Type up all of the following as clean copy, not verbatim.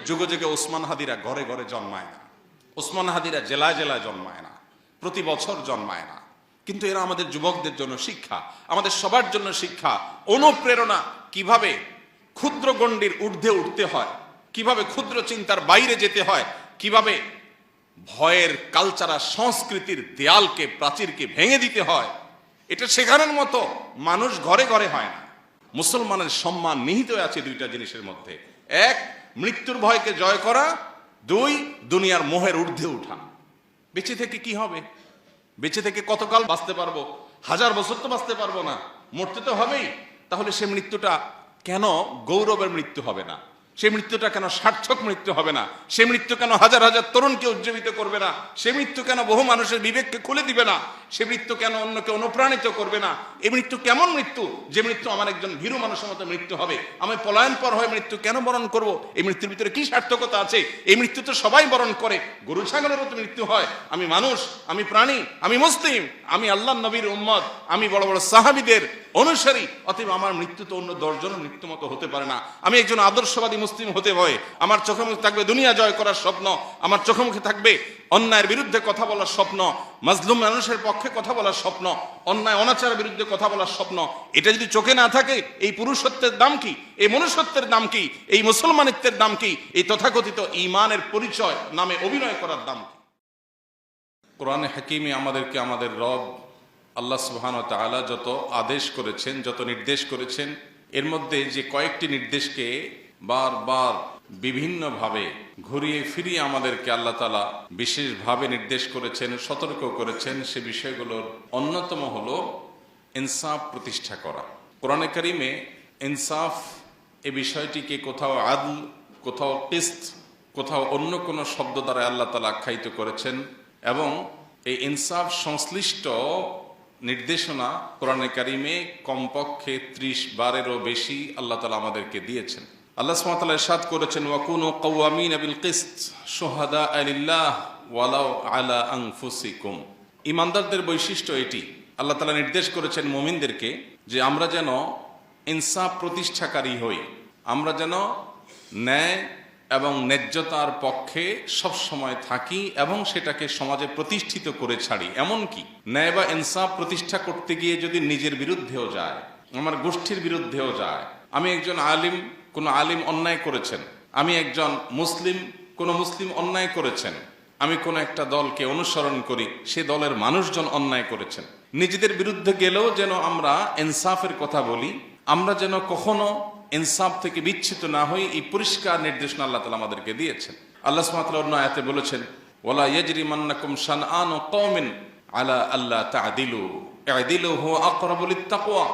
যুগে যুগে ওসমান হাদিরা ঘরে ঘরে জন্মায় না, ওসমান হাদিরা জেলায় জেলায় জন্মায় না, প্রতি বছর জন্মায় না, কিন্তু এরা আমাদের যুবকদের জন্য শিক্ষা, আমাদের সবার জন্য শিক্ষা, অনুপ্রেরণা। কিভাবে ক্ষুদ্র গণ্ডির ঊর্ধ্বে উঠতে হয়, কিভাবে ক্ষুদ্র চিন্তার বাইরে যেতে হয়, কিভাবে ভয়ের কালচারাল সংস্কৃতির দেয়ালকে, প্রাচীরকে ভেঙে দিতে হয়, এটা শেখানোর মতো মানুষ ঘরে ঘরে হয় না। মুসলমানের সম্মান নিহিত আছে দুইটা জিনিসের মধ্যে: এক, মৃত্যুর ভয়কে জয় করা; দুই, দুনিয়ার মোহের ঊর্ধ্বে উঠা। বেঁচে থেকে কি হবে? বেঁচে থেকে কতকাল বাঁচতে পারবো? 1000 বছর তো বাঁচতে পারবো না, মরতে তো হবেই। তাহলে সে মৃত্যুটা কেন গৌরবের মৃত্যু হবে না? সে মৃত্যুটা কেন সার্থক মৃত্যু হবে না? সে মৃত্যু কেন হাজার হাজার তরুণকে উজ্জীবিত করবে না? সে মৃত্যু কেন বহু মানুষের বিবেককে খুলে দিবে না? সে মৃত্যু কেন অন্যকে অনুপ্রাণিত করবে না? এই মৃত্যু কেমন মৃত্যু, যে মৃত্যু আমার একজন ভীরু মানুষের মতো মৃত্যু হবে? আমি পলায়ন পর হয়ে মৃত্যু কেন বরণ করব? এই মৃত্যুর ভিতরে কি সার্থকতা আছে? এই মৃত্যু তো সবাই বরণ করে, গরু ছাগলেরও তো মৃত্যু হয়। আমি মানুষ, আমি প্রাণী, আমি মুসলিম, আমি আল্লাহর নবীর উম্মত, আমি বড় বড় সাহাবীদের অনুসারী, অতএব আমার মৃত্যু তো অন্য 10 জনের মৃত্যু মতো হতে পারে না। আমি একজন আদর্শবাদী মুসলিম হতে হয়। আমার চোখে মুখে থাকবে দুনিয়া জয় করার স্বপ্ন, আমার চোখে মুখে থাকবে অন্যায়ের বিরুদ্ধে কথা বলার স্বপ্ন, মাজলুম মানুষের পক্ষে কথা বলার স্বপ্ন, অন্যায় অনাচারের বিরুদ্ধে কথা বলার স্বপ্ন। এটা যদি চোখে না থাকে, এই পুরুষত্বের দাম কি? এই মনুষ্যত্বের দাম কি? এই মুসলমানিত্বের দাম কি? এই তথাকথিত ঈমানের পরিচয় নামে অভিনয় করার দাম কি? কোরআনে হাকিমে আমাদেরকে আমাদের রব আল্লাহ সুবহানাহু ওয়া তাআলা যত আদেশ করেছেন, যত নির্দেশ করেছেন, এর মধ্যে যে কয়েকটি নির্দেশকে বারবার বিভিন্নভাবে ঘুরিয়ে ফিরিয়ে আমাদেরকে আল্লাহ তাআলা বিশেষভাবে নির্দেশ করেছেন, সতর্ক করেছেন, সে বিষয়গুলোর অন্যতম হলো ইনসাফ প্রতিষ্ঠা করা। কোরআনে কারিমে ইনসাফ এ বিষয়টিকে কোথাও আদল, কোথাও কিসত, কোথাও অন্য কোনো শব্দ দ্বারা আল্লাহ তাআলা আখ্যায়িত করেছেন, এবং এই ইনসাফ সংশ্লিষ্ট নির্দেশনা কোরআনে কারিমে কমপক্ষে 30 বারেরও বেশি আল্লাহ তাআলা আমাদেরকে দিয়েছেন। আল্লাহ সুবহানাহু ওয়া তাআলা ইরশাদ করেছেন, ওয়াকুনু কাওয়ামিনা বিল কিসত শুহাদাআ লিল্লাহ ওয়ালাউ আলা আনফুসিকুম। ঈমানদারদের বৈশিষ্ট্য এটি। আল্লাহ তাআলা নির্দেশ করেছেন মুমিনদেরকে যে আমরা যেন ইনসাফ প্রতিষ্ঠাকারী হই, আমরা যেন ন্যায় এবং ন্যায্যতার পক্ষে সব সময় থাকি এবং সেটাকে সমাজে প্রতিষ্ঠিত করে ছাড়ি। এমনকি ন্যায় বা ইনসাফ প্রতিষ্ঠা করতে গিয়ে যদি নিজের বিরুদ্ধেও যায়, আমার গোষ্ঠীর বিরুদ্ধেও যায়, আমি একজন আলিম, কোন আলিম অন্যায় করেছেন, আমি একজন মুসলিম, কোন মুসলিম অন্যায় করেছেন, আমি কোন একটা দলকে অনুসরণ করি, সে দলের মানুষজন অন্যায় করেছেন, নিজেদের বিরুদ্ধে গেলেও যেন আমরা ইনসাফের কথা বলি, আমরা যেন কখনো ইনসাফ থেকে বিচ্ছিত না হই, এই পরিষ্কার নির্দেশনা আল্লাহ তাআলা আমাদেরকে দিয়েছেন। আল্লাহ সুবহানাহু ওয়া তাআলা অন্য আয়াতে বলেছেন, ওয়ালা ইয়াজরিমান্নাকুম শানআনু কওমিন আলা আল্লা তা'দিলু ই'দিলু হুয়া আকরাবু লিত-তাকওয়া।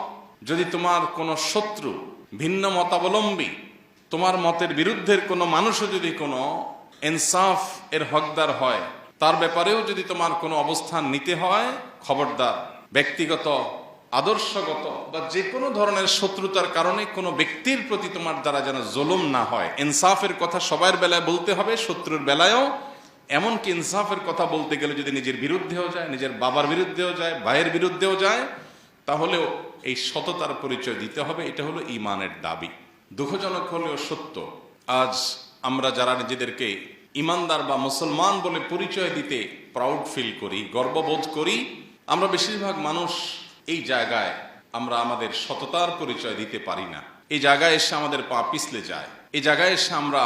যদি তোমার কোনো শত্রু, ভিন্ন মতাবলম্বী, তোমার মতের বিরুদ্ধের কোনো মানুষও যদি কোনো ইনসাফ এর হকদার হয়, তার ব্যাপারেও যদি তোমার কোনো অবস্থান নিতে হয়, খবরদার ব্যক্তিগত, আদর্শগত বা যে কোনো ধরনের শত্রুতার কারণে কোনো ব্যক্তির প্রতি তোমার দ্বারা যেন জুলুম না হয়। ইনসাফের কথা সবার বেলায় বলতে হবে, শত্রুর বেলায়ও। এমনকি ইনসাফের কথা বলতে গেলে যদি নিজের বিরুদ্ধেও যায়, নিজের বাবার বিরুদ্ধেও যায়, ভাইয়ের বিরুদ্ধেও যায়, তাহলেও এই সততার পরিচয় দিতে হবে। এটা হলো ঈমানের দাবি। দুঃখজনক হলেও সত্য, আজ আমরা যারা নিজেদেরকে ঈমানদার বা মুসলমান বলে পরিচয় দিতে প্রাউড ফিল করি, গর্ববোধ করি, আমরা বেশিরভাগ মানুষ এই জায়গায় আমরা আমাদের সততার পরিচয় দিতে পারি না। এই জায়গায় এসে আমাদের পা পিছলে যায়, এই জায়গায় এসে আমরা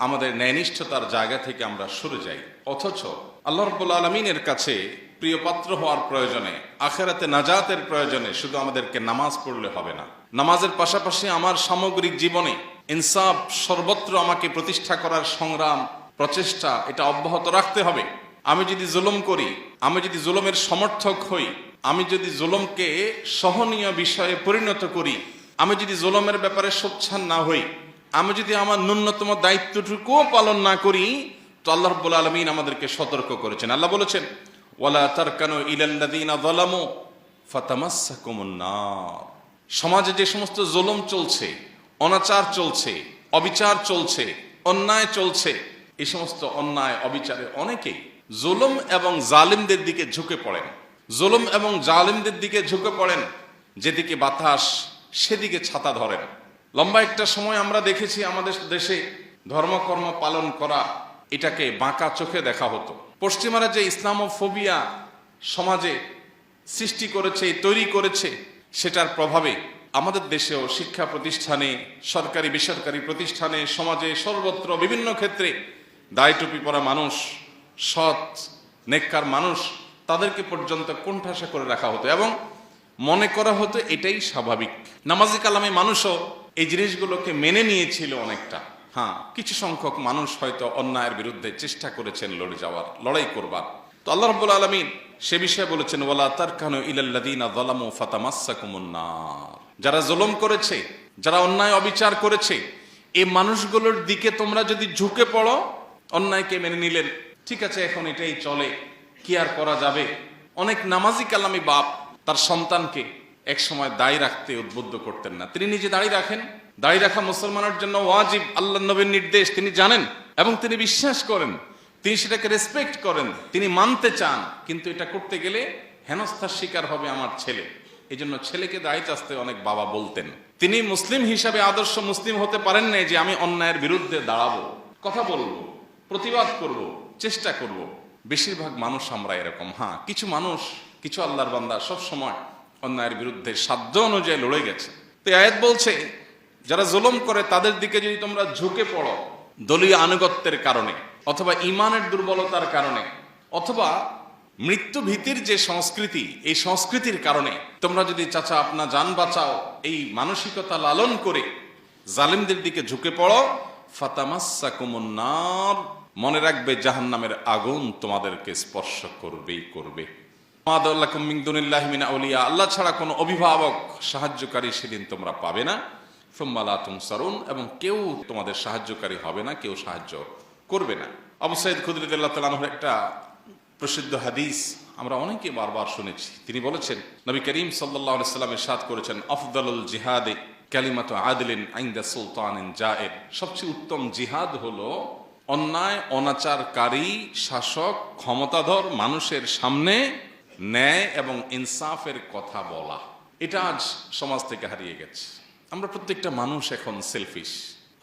আমাদের ন্যায়নিষ্ঠতার জায়গা থেকে আমরা সরে যাই। অথচ আল্লাহ রাব্বুল আলামিনের কাছে প্রিয় পাত্র হওয়ার প্রয়োজনে, আখিরাতে নাজাতের প্রয়োজনে শুধু আমাদেরকে নামাজ পড়লে হবে না। নামাজের পাশাপাশি আমার সামগ্রিক জীবনে ইনসাফ সর্বত্র আমাকে প্রতিষ্ঠা করার সংগ্রাম, প্রচেষ্টা, এটা অব্যাহত রাখতে হবে। আমি যদি জুলুম করি, আমি যদি জুলুমের সমর্থক হই, আমি যদি জুলুমকে সহনীয় বিষয়ে পরিণত করি, আমি যদি জুলুমের ব্যাপারে সোচ্চার না হই, আমি যদি আমার ন্যূনতম দায়িত্বটুকুও পালন না করি, তো আল্লাহ রাব্বুল আলামিন আমাদেরকে সতর্ক করেছেন। আল্লাহ বলেছেন, ওয়ালা তারকানু ইলাল্লাযিনা যালামু ফাতামাসসাকুমুন নার। সমাজে যে সমস্ত জুলুম চলছে, অনাচার চলছে, অবিচার চলছে, অন্যায় চলছে, এই সমস্ত অন্যায় অবিচারে অনেকেই জুলুম এবং জালিমদের দিকে ঝুঁকে পড়েন। জুলুম এবং জালিমদের দিকে ঝুঁকে পড়েন, যেদিকে বাতাস সেদিকে ছাতা ধরেন। লম্বা একটা সময় আমরা দেখেছি আমাদের দেশে ধর্মকর্ম পালন করা এটাকে বাঁকা চোখে দেখা হতো। পশ্চিমারা যে ইসলামোফোবিয়া সমাজে সৃষ্টি করেছে, তৈরি করেছে, সেটার প্রভাবে আমাদের দেশেও শিক্ষা প্রতিষ্ঠানে, সরকারি বেসরকারি প্রতিষ্ঠানে, সমাজে সর্বত্র বিভিন্ন ক্ষেত্রে দাড়ি টুপি পরা মানুষ, সৎ নেককার মানুষ, তাদেরকে পর্যন্ত কোণঠাসা করে রাখা হতো এবং মনে করা হতো এটাই স্বাভাবিক। নামাজি কালামে মানুষও এই জিনিসগুলোকে মেনে নিয়েছিল অনেকটা। হ্যাঁ, কিছু সংখ্যক মানুষ হয়তো অন্যায়ের বিরুদ্ধে চেষ্টা করেছেন লড়াই করবার। তো আল্লাহ রাব্বুল আলামিন সে বিষয়ে বলেছেন, ওয়ালা তারকানু ইলাল্লাযীনা যালামু ফাতামাসসাকুমুন নার। যারা জুলুম করেছে, যারা অন্যায় অবিচার করেছে, এই মানুষগুলোর দিকে তোমরা যদি ঝুঁকে পড়ো, অন্যায়কে মেনে নিলেন, ঠিক আছে এখন এটাই চলে, কি আর করা যাবে। অনেক নামাজি কালামি বাপ তার সন্তানকে এক সময় দাড়ি রাখতে উদ্বুদ্ধ করতেন না। তিনি নিজে দাড়ি রাখেন, দাড়ি রাখা মুসলমানের জন্য ওয়াজিব, আল্লাহর নবীর নির্দেশ তিনি জানেন এবং তিনি বিশ্বাস করেন, তিনি সেটাকে রেসপেক্ট করেন, তিনি মানতে চান। কিন্তু এটা করতে গেলে হেনস্থার শিকার হবে আমার ছেলে, এই জন্য ছেলেকে দাড়ি চাচতে অনেক বাবা বলতেন। তিনি মুসলিম হিসাবে আদর্শ মুসলিম হতে পারেন নাই যে আমি অন্যায়ের বিরুদ্ধে দাঁড়াবো, কথা বলবো, প্রতিবাদ করব, চেষ্টা করব। বেশিরভাগ মানুষ আমরা এরকম। হ্যাঁ, কিছু মানুষ, কিছু আল্লাহর বান্দা সব সময় অন্যায়ের বিরুদ্ধে সাধ্য অনুযায়ী লড়ে গেছে। তো আয়াত বলছে যারা জুলুম করে তাদের দিকে যদি তোমরা ঝুঁকে পড়ো দলীয় আনুগত্যের কারণে, অথবা ইমানের দুর্বলতার কারণে, অথবা মৃত্যু ভীতির যে সংস্কৃতি, এই সংস্কৃতির কারণে তোমরা যদি চাচা আপনা জান বাঁচাও এই মানসিকতা লালন করে জালিমদের দিকে ঝুঁকে পড়ো, ফাতামাসসাকুমুন নার, মনে রাখবে জাহান্নামের আগুন তোমাদেরকে স্পর্শ করবেই করবে। মাদাল্লাকুম মিন দুনিল্লাহি মিন আউলিয়া, আল্লাহ ছাড়া কোনো অভিভাবক সাহায্যকারী সেদিন তোমরা পাবে না। সুম্মা লা তুনসারুন, এবং কেউ তোমাদের সাহায্যকারী হবে না, কেউ সাহায্য করবে না। আবু সাঈদ খুদরী রাদিয়াল্লাহু তাআলা আনহুর একটা প্রসিদ্ধ হাদিস আমরা অনেকে বারবার শুনেছি। তিনি বলেছেন, নবী করিম সাল্লাল্লাহু আলাইহি ওয়াসাল্লাম ইরশাদ করেছেন, আফদালুল জিহাদে কালিমাতু আদলিন ইনদা সুলতানিন জায়ের। সবচেয়ে উত্তম জিহাদ হলো অন্যায় অনাচারকারী শাসক ক্ষমতাধর মানুষের সামনে ন্যায় এবং ইনসাফের কথা বলা। এটা আজ সমাজ থেকে হারিয়ে গেছে। আমরা প্রত্যেকটা মানুষ এখন সেলফিশ।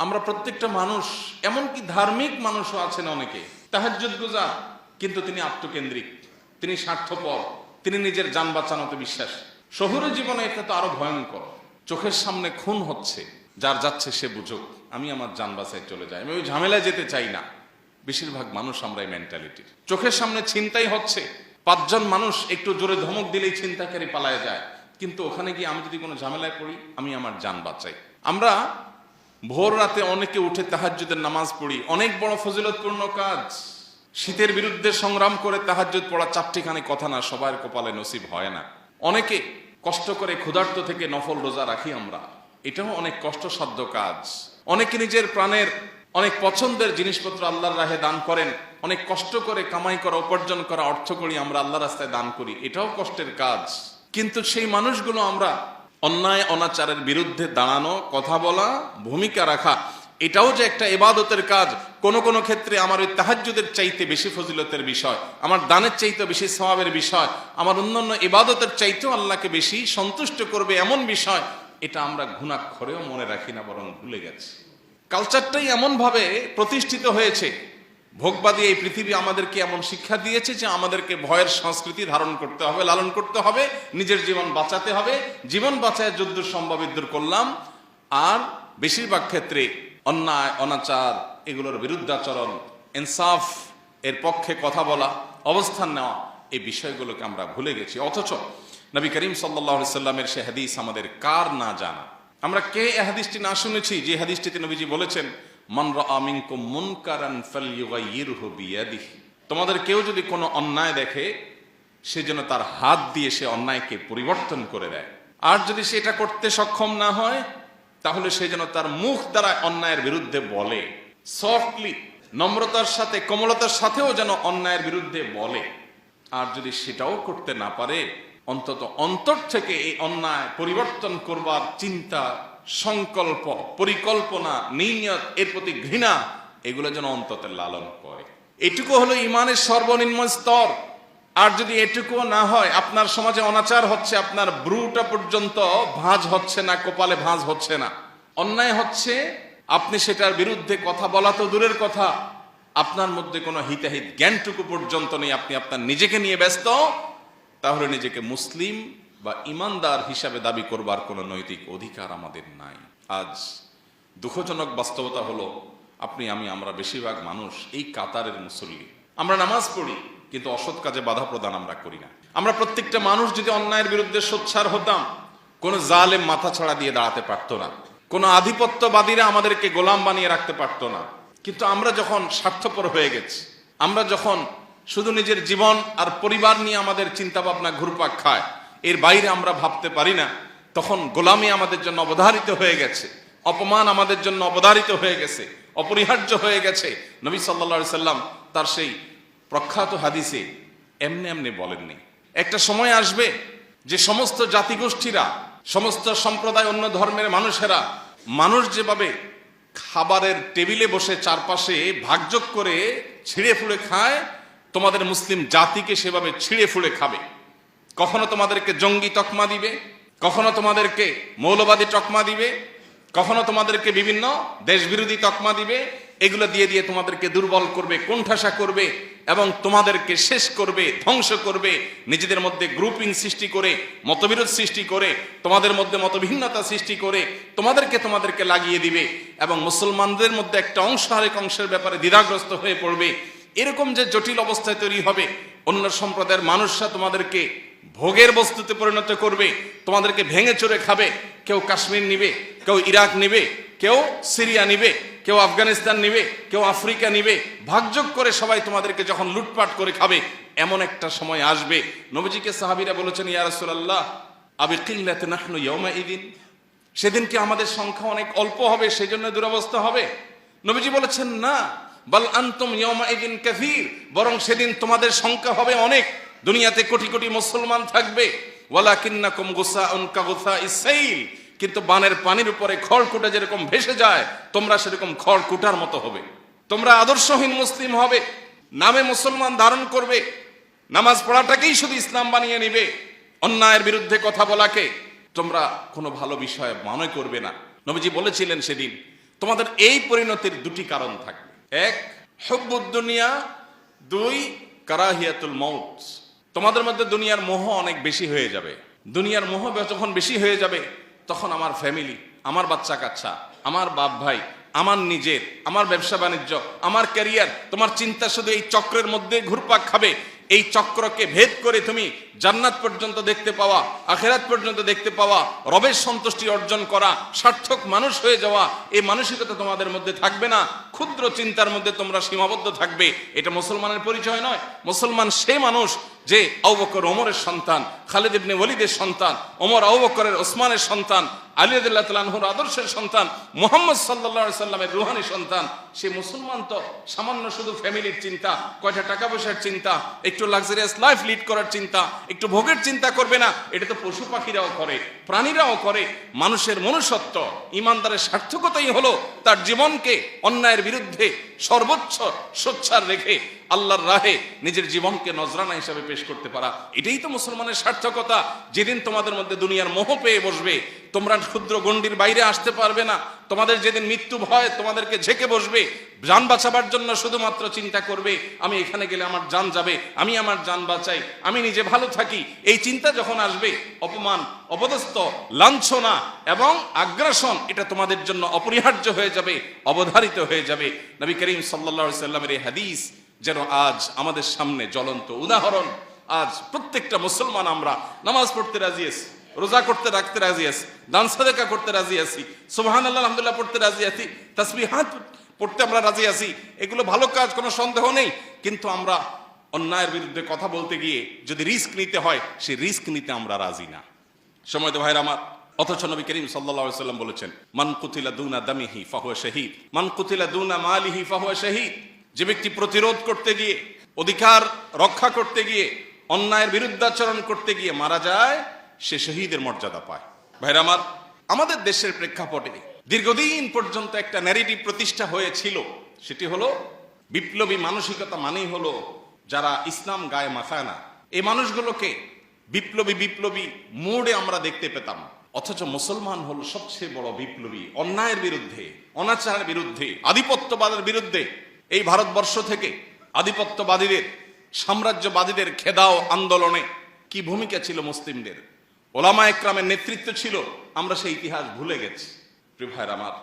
আমরা প্রত্যেকটা মানুষ, এমনকি ধার্মিক মানুষও আছেন অনেকে তাহাজ্জুদ গুজার, কিন্তু তিনি আত্মকেন্দ্রিক, তিনি স্বার্থপর, তিনি নিজের জান বাঁচানোতে বিশ্বাস। শহুরে জীবনে এটা তো আরো ভয়ঙ্কর। চোখের সামনে খুন হচ্ছে, যার যাচ্ছে সে বুঝুক, আমি আমার জান বাঁচায় চলে যাই, আমি ওই ঝামেলায় যেতে চাই না। বেশিরভাগ মানুষ আমরা এই মেন্টালিটির। চোখের সামনে ছিনতাই হচ্ছে, 5 জন মানুষ একটু জোরে ধমক দিলেই ছিনতাইকারী পালায় যায়, কিন্তু ওখানে গিয়ে আমি যদি কোনো ঝামেলায় পড়ি, আমি আমার জান বাঁচাই। আমরা ভোর রাতে অনেকে উঠে তাহাজ্জুদের নামাজ পড়ি, অনেক বড় ফজিলতপূর্ণ কাজ। শীতের বিরুদ্ধে সংগ্রাম করে তাহাজ্জুদ পড়া চারটিখানি কথা না, সবার কপালে নসিব হয় না। অনেকে কষ্ট করে ক্ষুধার্ত থেকে নফল রোজা রাখি আমরা, এটাও অনেক কষ্টসাধ্য কাজ। অনেকে নিজের প্রাণের অনেক পছন্দের জিনিসপত্র আল্লাহর রাহে দান করেন, অনেক কষ্ট করে কামাই করা, উপার্জন করা অর্থ করি আমরা আল্লাহর রাস্তায় দান করি, এটাও কষ্টের কাজ। কিন্তু সেই মানুষগুলো আমরা অন্যায় অনাচারের বিরুদ্ধে দাঁড়ানো, কথা বলা, ভূমিকা রাখা, এটাও যে একটা ইবাদতের কাজ। কোন কোন ক্ষেত্রে আমার ওই তাহাজ্জুদের চাইতে বেশি ফজিলতের বিষয়, আমার দানের চাইতে বেশি সওয়াবের বিষয়, আমার অন্যান্য ইবাদতের চাইতেও আল্লাহকে বেশি সন্তুষ্ট করবে এমন বিষয়, এটা আমরা ঘুণাক্ষরেও মনে রাখি না, বরং ভুলে গেছি। কালচারটাই এমন ভাবে প্রতিষ্ঠিত হয়েছে, ভোগবাদী এই পৃথিবী আমাদেরকে এমন শিক্ষা দিয়েছে যে আমাদেরকে ভয়ের সংস্কৃতি ধারণ করতে হবে, লালন করতে হবে, নিজের জীবন বাঁচাতে হবে। জীবন বাঁচায় যদ্দূর সম্ভব ইদ্দূর করলাম। আর বেশিরভাগ ক্ষেত্রে অন্যায় অনাচার এগুলোর বিরুদ্ধাচরণ, ইনসাফ এর পক্ষে কথা বলা, অবস্থান নেওয়া, এই বিষয়গুলোকে আমরা ভুলে গেছি। অথচ নবী করিম সাল্লাল্লাহু আলাইহি সাল্লামের সে হাদিস আমাদের কার না জানা। আমরা কে এই হাদিসটি না শুনেছি, যে হাদিসটিতে নবীজি বলেছেন, মান রাআ মিনকুম মুনকারান ফালইউগাইয়িরহু বিয়াদিহি, তোমাদের কেউ যদি কোনো অন্যায় দেখে, সে যেন তার হাত দিয়ে সে অন্যায়কে পরিবর্তন করে দেয়। আর যদি সেটা করতে সক্ষম না হয়, তাহলে সে যেন তার মুখ দ্বারা অন্যায়ের বিরুদ্ধে বলে, সফটলি, নম্রতার সাথে, কোমলতার সাথেও যেন অন্যায়ের বিরুদ্ধে বলে। আর যদি সেটাও করতে না পারে, অন্তত অন্তর থেকে এই অন্যায় পরিবর্তন করবার চিন্তা, সংকল্প, পরিকল্পনা, নিয়ত, এর প্রতি ঘৃণা, এগুলো যেন অন্তত লালন করে। এটুকু হলো ইমানের সর্বনিম্ন স্তর। আর যদি এটুকুও না হয়, আপনার সমাজে অনাচার হচ্ছে, আপনার ব্রুটা পর্যন্ত ভাঁজ হচ্ছে না, কপালে ভাঁজ হচ্ছে না, অন্যায় হচ্ছে, আপনি সেটার বিরুদ্ধে কথা বলা তো দূরের কথা, আপনার মধ্যে কোনো হিতাহিত জ্ঞানটুকু পর্যন্ত নেই, আপনি আপনার নিজেকে নিয়ে ব্যস্ত, তাহলে নিজেকে মুসলিম বা ইমানদার হিসাবে দাবি করবার কোনো নৈতিক অধিকার আমাদের নাই। আজ দুঃখজনক বাস্তবতা হলো আমরা বেশিরভাগ মানুষ এই কাতারের মুসল্লি। আমরা নামাজ পড়ি কিন্তু অসৎ কাজে বাধা প্রদান আমরা করি না। আমরা প্রত্যেকটা মানুষ যদি অন্যায়ের বিরুদ্ধে সোচ্চার হতাম, কোনো জালেম মাথা ছাড়া দিয়ে দাঁড়াতে পারতো না, কোনো আধিপত্যবাদীরা আমাদেরকে গোলাম বানিয়ে রাখতে পারতো না। কিন্তু আমরা যখন স্বার্থপর হয়ে গেছি, আমরা যখন শুধু নিজের জীবন আর পরিবার নিয়ে আমাদের চিন্তা ভাবনা ঘুরপাক খায়, এর বাইরে আমরা ভাবতে পারি না, তখন গোলামি আমাদের জন্য অবধারিত হয়ে গেছে, অপমান আমাদের জন্য অবধারিত হয়ে গেছে, অপরিহার্য হয়ে গেছে। নবী সাল্লাল্লাহু আলাইহি সাল্লাম তার সেই প্রখ্যাত হাদিসে এমনি এমনি বলেননি, একটা সময় আসবে যে সমস্ত জাতিগোষ্ঠীরা, সমস্ত সম্প্রদায়, অন্য ধর্মের মানুষেরা, মানুষ যেভাবে খাবারের টেবিলে বসে চারপাশে ভাগযোগ করে ছিঁড়ে ফুড়ে খায়, তোমাদের মুসলিম জাতিকে সেভাবে ছিঁড়ে ফুড়ে খাবে। কখনো তোমাদেরকে জঙ্গি তকমা দিবে, কখনো তোমাদেরকে মৌলবাদী তকমা দিবে, কখনো তোমাদেরকে বিভিন্ন দেশবিরোধী তকমা দিবে। এগুলো দিয়ে দিয়ে তোমাদেরকে দুর্বল করবে, কোণঠাসা করবে এবং তোমাদেরকে শেষ করবে, ধ্বংস করবে। নিজেদের মধ্যে গ্রুপিং সৃষ্টি করে, মতবিরোধ সৃষ্টি করে, তোমাদের মধ্যে মতভিন্নতা সৃষ্টি করে তোমাদেরকে লাগিয়ে দিবে এবং মুসলমানদের মধ্যে একটা অংশ আরেক অংশের ব্যাপারে দ্বিধাগ্রস্ত হয়ে পড়বে। এরকম যে জটিল অবস্থায় তৈরি হবে, অন্য সম্প্রদায়ের মানুষরা তোমাদেরকে ভোগের বস্তুতে পরিণত করবে, তোমাদেরকে ভেঙে চড়ে খাবে। কেউ কাশ্মীর নিবে, কেউ ইরাক নিবে, কেউ সিরিয়া নিবে, কেউ আফগানিস্তান নিবে, কেউ আফ্রিকা নিবে, ভাগযোগ করে সবাই তোমাদেরকে যখন লুটপাট করে খাবে, এমন একটা সময় আসবে। নবীজিকে সাহাবীরা বলেছেন, ইয়া রাসূলুল্লাহ আবি কিল্লাতি নাহনু ইয়াউমাইদিন, সেদিন কি আমাদের সংখ্যা অনেক অল্প হবে, সেজন্য দুরবস্থা হবে? নবীজি বলেছেন, না, বাল আনতুম ইয়াউমাইদিন কাসীর, বরং সেদিন তোমাদের সংখ্যা হবে অনেক, দুনিয়াতে কোটি কোটি মুসলমান থাকবে। ওয়ালাকিন্নাকুম গুসাউন কাগুসাইস সাইল, কিন্তু বানের পানির উপরে খড়কুটা যেরকম ভেসে যায়, তোমরা সেরকম খড়কুটার মতো হবে। তোমরা আদর্শহীন মুসলিম হবে, নামে মুসলমান ধারণ করবে, নামাজ পড়াটাকেই শুধু ইসলাম বানিয়ে নিবে, অন্যায়ের বিরুদ্ধে কথা বলাকে তোমরা কোনো ভালো বিষয় মনে করবে না। নবীজি বলেছিলেন সেদিন তোমাদের এই পরিণতির দুটি কারণ থাকবে, এক হুব্বুদ দুনিয়া, দুই কারাহিয়াতুল মউত। তোমাদের মধ্যে দুনিয়ার মোহ অনেক বেশি হয়ে যাবে। দুনিয়ার মোহ যখন বেশি হয়ে যাবে, তখন আমার ফ্যামিলি, আমার বাচ্চা কাচ্চা, আমার বাপ ভাই, আমার নিজের, আমার ব্যবসা বাণিজ্য, আমার ক্যারিয়ার, তোমার চিন্তা শুধু এই চক্রের মধ্যে ঘুরপাক খাবে। এই চক্রকে ভেদ করে তুমি জান্নাত পর্যন্ত দেখতে পাওয়া, আখিরাত পর্যন্ত দেখতে পাওয়া, রবের সন্তুষ্টি অর্জন করা, সার্থক মানুষ হয়ে যাওয়া, এই মানসিকতা তোমাদের মধ্যে থাকবে না। ক্ষুদ্র চিন্তার মধ্যে তোমরা সীমাবদ্ধ থাকবে। এটা মুসলমানের পরিচয় নয়। মুসলমান সে মানুষ যে আবু বকর ওমরের সন্তান, খালিদ ইবনে ওয়ালিদের সন্তান, ওমর আবু বকরের ওসমানের সন্তান, আলী রাদিয়াল্লাহু তাআলা আনহুর আদর্শের সন্তান, মুহাম্মদ সাল্লাল্লাহু আলাইহি সাল্লামের রূহানি সন্তান। সে মুসলমান তো সামান্য শুধু ফ্যামিলির চিন্তা, কয়টা টাকা পয়সার চিন্তা, একটু লাক্সারিয়াস লাইফ লিড করার চিন্তা, একটু ভোগের চিন্তা করবে না। এটা তো পশু পাখিরাও করে, প্রাণীরাও করে। মানুষের মনুষ্যত্ব, ইমানদারের সার্থকতাই হলো তার জীবনকে অন্যায়ের বিরুদ্ধে সর্বোচ্চ সোচ্চার রেখে আল্লাহর রাহে নিজের জীবনকে নজরানা হিসাবে পেশ করতে পারা। এটাই তো মুসলমানের সার্থকতা। যেদিন তোমাদের মধ্যে দুনিয়ার মোহ পেয়ে বসবে, তোমরা ক্ষুদ্র গণ্ডির বাইরে আসতে পারবে না। তোমাদের যেদিন মৃত্যু ভয় তোমাদেরকে ঝেঁকে বসবে, জান বাঁচাবার জন্য শুধুমাত্র চিন্তা করবে, আমি এখানে গেলে আমার জান যাবে, আমি আমার জান বাঁচাই, আমি নিজে ভালো থাকি। এই চিন্তা যখন আসবে, অপমান, অপদস্থ, লাঞ্ছনা এবং আগ্রাসন এটা তোমাদের জন্য অপরিহার্য হয়ে যাবে, অবধারিত হয়ে যাবে। নবী করিম সাল্লাল্লাহু আলাইহি সাল্লামের এই হাদিস যেন আজ আমাদের সামনে জ্বলন্ত উদাহরণ। আজ প্রত্যেকটা মুসলমান আমরা নামাজ পড়তে রাজি আছি, রোজা করতে রাখতে রাজি আছি, দান সাদাকা করতে রাজি আছি, সুবহানাল্লাহ আলহামদুলিল্লাহ পড়তে রাজি আছি, তাসবিহাত পড়তে আমরা রাজি আছি। এগুলো ভালো কাজ, কোনো সন্দেহ নেই। কিন্তু আমরা অন্যায়ের বিরুদ্ধে কথা বলতে গিয়ে যদি রিস্ক নিতে হয়, সেই রিস্ক নিতে আমরা রাজি না। সময় তো ভাইরা আমার, অথচ নবী করিম সাল্লাল্লাহু আলাইহি সাল্লাম বলেছেন, মান কুতিলা দুনা দামিহি ফাহুয়া শাহীদ, মান কুতিলা দুনা মালিহি ফাহুয়া শাহীদ। যে ব্যক্তি প্রতিরোধ করতে গিয়ে, অধিকার রক্ষা করতে গিয়ে, অন্যায়ের বিরুদ্ধাচরণ করতে গিয়ে মারা যায়, সে শহীদের মর্যাদা পায়। ভাইরা আমার, আমাদের দেশের প্রেক্ষাপটে দীর্ঘদিন পর্যন্ত একটা ন্যারেটিভ প্রতিষ্ঠা হয়েছিল। সেটি হলো বিপ্লবী মানসিকতা মানেই হলো যারা ইসলাম গায়ে মাখায় না। এই মানুষগুলোকে বিপ্লবী বিপ্লবী মোড়ে আমরা দেখতে পেতাম। অথচ মুসলমান হল সবচেয়ে বড় বিপ্লবী, অন্যায়ের বিরুদ্ধে, অনাচারের বিরুদ্ধে, আধিপত্যবাদের বিরুদ্ধে। এই ভারতবর্ষ থেকে আধিপত্যবাদীদের, সাম্রাজ্যবাদীদের খেদাও আন্দোলনে কি ভূমিকা ছিল মুসলিমদের, ওলামা একরামের নেতৃত্ব ছিল, আমরা সেই ইতিহাস ভুলে গেছি। প্রিয় ভাইরা আমার,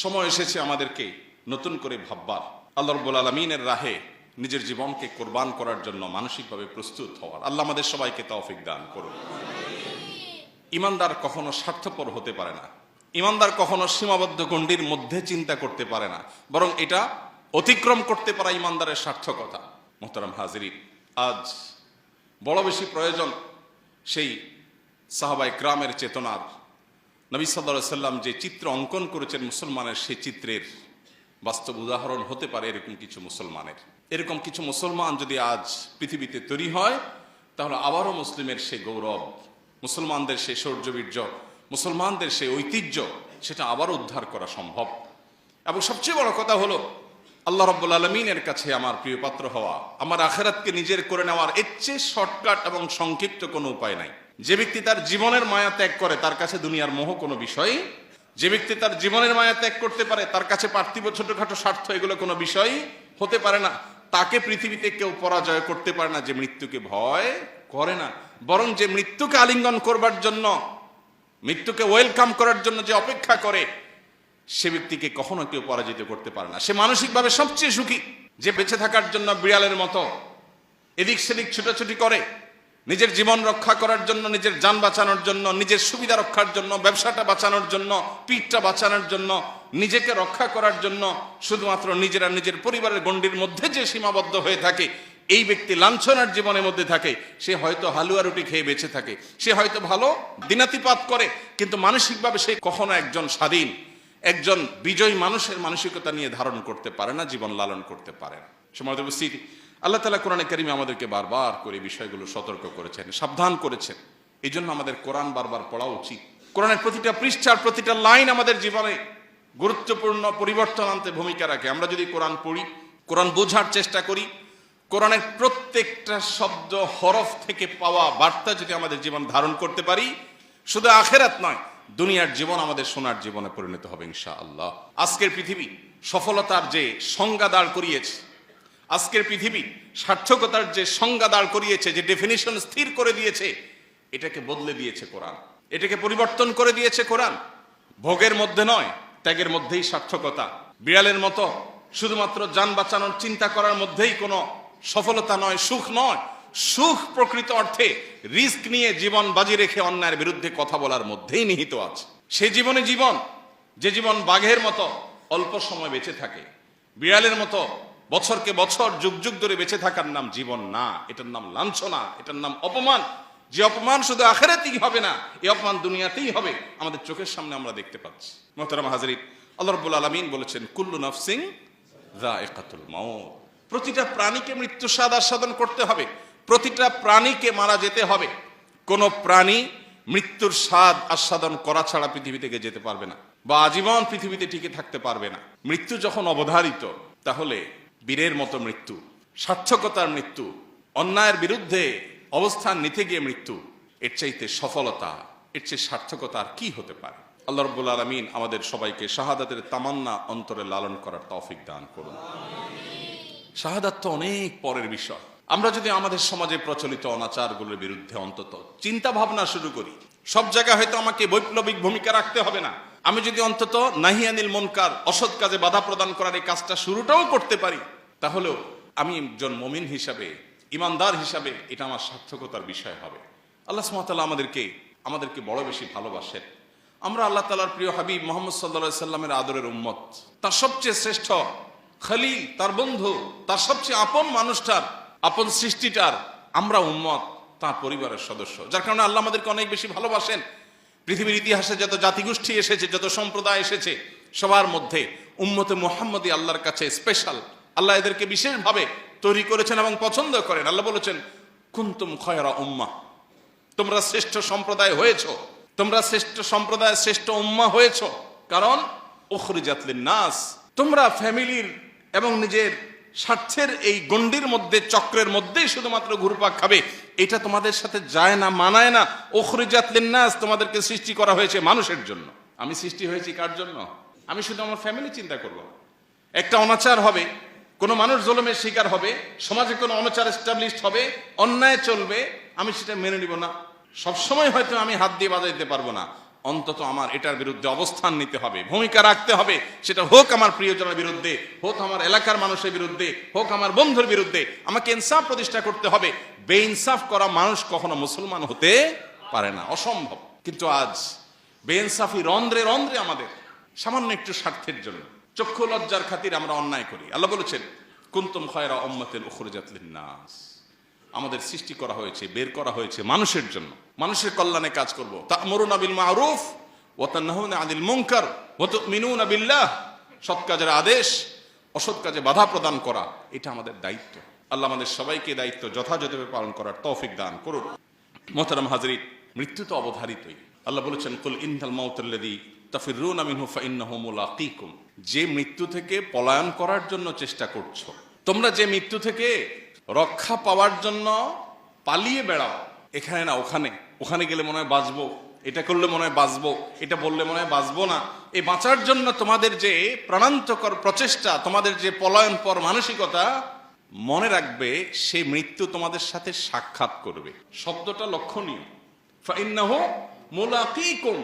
সময় এসেছে আমাদেরকে নতুন করে ভাববার, আল্লাহ রাব্বুল আলামিনের রাহে নিজের জীবনকে কোরবান করার জন্য মানসিকভাবে প্রস্তুত হওয়ার। আল্লাহ আমাদের সবাইকে তৌফিক দান করুন। ইমানদার কখনো স্বার্থপর হতে পারে না, ইমানদার কখনো সীমাবদ্ধ গণ্ডির মধ্যে চিন্তা করতে পারে না, বরং এটা অতিক্রম করতে পারা ইমানদারের সার্থকতা। মুহতারাম হাজিরিন, আজ বড় বেশি প্রয়োজন সেই সাহাবায়ে কেরামের চেতনার। নবী সাল্লাল্লাহু আলাইহি সাল্লাম যে চিত্র অঙ্কন করেছেন মুসলমানের, সেই চিত্রের বাস্তব উদাহরণ হতে পারে এরকম কিছু মুসলমানের। এরকম কিছু মুসলমান যদি আজ পৃথিবীতে তৈরি হয়, তাহলে আবারও মুসলিমের সেই গৌরব, মুসলমানদের সেই শৌর্যবীর্য, মুসলমানদের সেই ঐতিহ্য, সেটা আবারও উদ্ধার করা সম্ভব। এবং সবচেয়ে বড় কথা হলো, আল্লাহ রাব্বুল আলামিনের কাছে আমার প্রিয় পাত্র হওয়া, আমার আখিরাতকে নিজের করে নেওয়ার এর চেয়ে শর্টকাট এবং সংক্ষিপ্ত কোনো উপায় নাই। যে ব্যক্তি তার জীবনের মায়া ত্যাগ করে, তার কাছে দুনিয়ার মোহ কোনো বিষয়। যে ব্যক্তি তার জীবনের মায়া ত্যাগ করতে পারে, তার কাছে পার্থিব ছোটখাটো স্বার্থ এগুলো কোনো বিষয় হতে পারে না। তাকে পৃথিবীতে কেউ পরাজয় করতে পারে না যে মৃত্যুকে ভয় করে না, বরং যে মৃত্যুকে আলিঙ্গন করবার জন্য, মৃত্যুকে ওয়েলকাম করার জন্য যে অপেক্ষা করে, সে ব্যক্তিকে কখনো কেউ পরাজিত করতে পারে না। সে মানসিকভাবে সবচেয়ে সুখী। যে বেঁচে থাকার জন্য বিড়ালের মতো এদিক সেদিক ছুটাছুটি করে, নিজের জীবন রক্ষা করার জন্য, নিজের যান বাঁচানোর জন্য, নিজের সুবিধা রক্ষার জন্য, ব্যবসাটা বাঁচানোর জন্য, পিঠটা বাঁচানোর জন্য, নিজেকে রক্ষা করার জন্য শুধুমাত্র নিজেরা নিজের পরিবারের গণ্ডির মধ্যে যে সীমাবদ্ধ হয়ে থাকে, এই ব্যক্তি লাঞ্ছনার জীবনের মধ্যে থাকে। সে হয়তো হালুয়া রুটি খেয়ে বেঁচে থাকে, সে হয়তো ভালো দিনাতিপাত করে, কিন্তু মানসিকভাবে সে কখনো একজন স্বাধীন, একজন বিজয়ী মানুষের মানসিকতা নিয়ে ধারণ করতে পারে না, জীবন লালন করতে পারে না। সম্মানিত উপস্থিতি, আল্লাহ তাআলা কোরআনে কারিমে আমাদেরকে বারবার করে বিষয়গুলো সতর্ক করেছেন, সাবধান করেছেন। এই জন্য আমাদের কোরআন বারবার পড়া উচিত। কোরআনের প্রতিটা পৃষ্ঠার প্রতিটা লাইন আমাদের জীবনে গুরুত্বপূর্ণ পরিবর্তন আনতে ভূমিকা রাখে। আমরা যদি কোরআন পড়ি, কোরআন বোঝার চেষ্টা করি, কোরআনের প্রত্যেকটা শব্দ হরফ থেকে পাওয়া বার্তা যদি আমাদের জীবন ধারণ করতে পারি, শুধু আখিরাত নয়, দুনিয়ার জীবন আমাদের সোনার জীবনে পরিণত হবে ইনশাআল্লাহ। আজকের পৃথিবী সফলতার যে সংজ্ঞা দাঁড় করিয়েছে, আজকের পৃথিবী সার্থকতার যে সংজ্ঞা দাঁড় করিয়েছে, যে ডেফিনিশন স্থির করে দিয়েছে, এটাকে বদলে দিয়েছে কোরআন, এটাকে পরিবর্তন করে দিয়েছে কোরআন। ভোগের মধ্যে নয়, ত্যাগের মধ্যেই সার্থকতা। বিড়ালের মতো শুধুমাত্র যান বাঁচানোর চিন্তা করার মধ্যেই কোনো সফলতা নয়, সুখ নয়। সুখ প্রকৃত অর্থে রিস্ক নিয়ে জীবন বাজি রেখে অন্যায়ের বিরুদ্ধে কথা বলার মধ্যেই নিহিত আছে। সে জীবনে জীবন, যে জীবন বাঘের মতো অল্প সময় বেঁচে থাকে, বিড়ালের মতো বছরকে বছর যুগ যুগ ধরে বেঁচে থাকার নাম জীবন না, এটার নাম লাঞ্ছনা, এটার নাম অপমান। যে অপমান শুধু আখিরাতেই হবে না, এই অপমান দুনিয়াতেই হবে, আমাদের চোখের সামনে আমরা দেখতে পাচ্ছি। মুহতারাম হাজিরিন, আল্লাহ রাব্বুল আলামিন বলেছেন, কুল্লু নাফসিন যায়িকাতুল মাউত। প্রতিটা প্রাণীকে মৃত্যু স্বাদ আস্বাদন করতে হবে, প্রতিটা প্রাণীকে মারা যেতে হবে। কোন প্রাণী মৃত্যুর স্বাদ আস্বাদন করা ছাড়া পৃথিবী থেকে যেতে পারবে না, বা আজীবন পৃথিবীতে টিকে থাকতে পারবে না। মৃত্যু যখন অবধারিত, তাহলে বীরের মতো মৃত্যু, সার্থকতার মৃত্যু, অন্যায়ের বিরুদ্ধে অবস্থান নিতে গিয়ে মৃত্যু, এর চাইতে সফলতা, এর চেয়ে সার্থকতা আর কি হতে পারে? আল্লাহ রাব্বুল আলামিন আমাদের সবাইকে শাহাদাতের তামান্না অন্তরে লালন করার তৌফিক দান করুন। শাহাদাত তো অনেক পরের বিষয়। আমরা যদি আমাদের সমাজে প্রচলিত অনাচারগুলোর বিরুদ্ধে অন্তত চিন্তা ভাবনা শুরু করি, সব জায়গায় হয়তো আমাকে বৈপ্লবিক ভূমিকা রাখতে হবে না, আমি যদি অন্তত নাহি আনিল মুনকার, অসৎ কাজে বাধা প্রদান করার এই কাজটা শুরুটাও করতে পারি, তাহলেও আমি একজন মুমিন হিসাবে, ইমানদার হিসাবে এটা আমার সার্থকতার বিষয় হবে। আল্লাহ সুবহানাহু ওয়া তাআলা আমাদেরকে বড় বেশি ভালোবাসেন। আমরা আল্লাহ তাআলার প্রিয় হাবিব মুহাম্মদ সাল্লাল্লাহু আলাইহি সাল্লামের আদরের উম্মত, তার সবচেয়ে শ্রেষ্ঠ খলিল, তার বন্ধু, তার সবচেয়ে আপন মানুষটার, আপন সৃষ্টিটার আমরা উম্মত, তার পরিবারের সদস্য। যার কারণে আল্লাহ আমাদেরকে অনেক বেশি ভালোবাসেন। পৃথিবীর ইতিহাসে যত জাতিগোষ্ঠী এসেছে, যত সম্প্রদায় এসেছে, সবার মধ্যে উম্মতে মুহাম্মদী আল্লাহর কাছে স্পেশাল। আল্লাহ এদেরকে বিশেষভাবে তৈরি করেছেন এবং পছন্দ করেন। আল্লাহ বলেছেন, কুনতুম খায়রা উম্মাহ, তোমরা শ্রেষ্ঠ সম্প্রদায় হয়েছ, তোমরা শ্রেষ্ঠ সম্প্রদায়, শ্রেষ্ঠ উম্মাহ হয়েছ। কারণ উখরিজাত লিন-নাস, তোমরা ফ্যামিলির এবং নিজের স্বার্থের এই গণ্ডির মধ্যে, চক্রের মধ্যেই শুধুমাত্র ঘুরপাক খাবে, এটা তোমাদের সাথে যায় না, মানায় না। উখরিজাত লিন্নাস, তোমাদেরকে সৃষ্টি করা হয়েছে মানুষের জন্য। আমি সৃষ্টি হয়েছি কার জন্য? আমি শুধু আমার ফ্যামিলি চিন্তা করব। একটা অনাচার হবে, কোনো মানুষ জুলুমের শিকার হবে, সমাজে কোনো অনাচার এস্টাবলিশড হবে, অন্যায় চলবে, আমি সেটা মেনে নিব না। সবসময় হয়তো আমি হাত দিয়ে বাজাইতে পারবো না, অন্তত আমার এটার বিরুদ্ধে অবস্থান নিতে হবে, ভূমিকা রাখতে হবে। সেটা হোক আমার প্রিয়জনের বিরুদ্ধে, হোক আমার এলাকার মানুষের বিরুদ্ধে, হোক আমার বন্ধুর বিরুদ্ধে, আমাকে ইনসাফ প্রতিষ্ঠা করতে হবে। বেইনসাফ করা মানুষ কখনো মুসলমান হতে পারে না, অসম্ভব। কিন্তু আজ বেইনসাফি রন্ধ্রে রন্ধ্রে আমাদের, সামান্য একটু স্বার্থের জন্য, চক্ষু লজ্জার খাতির আমরা অন্যায় করি। আল্লাহ বলেছেন, কুনতুম খায়রা উম্মাতিন উখরিজাত লিন্নাস, আমাদের সৃষ্টি করা হয়েছে, বের করা হয়েছে মানুষের জন্য, মানুষের কল্যাণে কাজ করব। তা'মুরুনা বিল মা'রুফ ওয়া তানহাউনা আনিল মুনকার ওয়া তু'মিনুনা বিল্লাহ, সৎ কাজের আদেশ, অসৎ কাজে বাধা প্রদান করা, এটা আমাদের দায়িত্ব। আল্লাহ আমাদের সবাইকে দায়িত্ব যথাযথভাবে পালন করার তৌফিক দান করুন। মুহতারাম হাজরিন, মৃত্যু তো অবধারিতই। আল্লাহ বলেছেন, কুল ইন্নাল মাউতাল্লাযী তাফিররুনা মিনহু ফাইন্নাহু মুলাকীকুম, যে মৃত্যু থেকে পলায়ন করার জন্য চেষ্টা করছো, তোমরা যে মৃত্যু থেকে রক্ষা পাওয়ার জন্য পালিয়ে বেড়াও, এখানে না ওখানে, ওখানে গেলে মনে হয় বাঁচবো, এটা করলে মনে হয় বাঁচবো, এটা বললে মনে হয় বাঁচবো না, এই বাঁচার জন্য তোমাদের যে প্রাণান্তকর প্রচেষ্টা, তোমাদের যে পলায়ন পর মানসিকতা, মনে রাখবে সেই মৃত্যু তোমাদের সাথে সাক্ষাৎ করবে। শব্দটা লক্ষণীয়, ফাইন্নাহু মুলাকীকুম।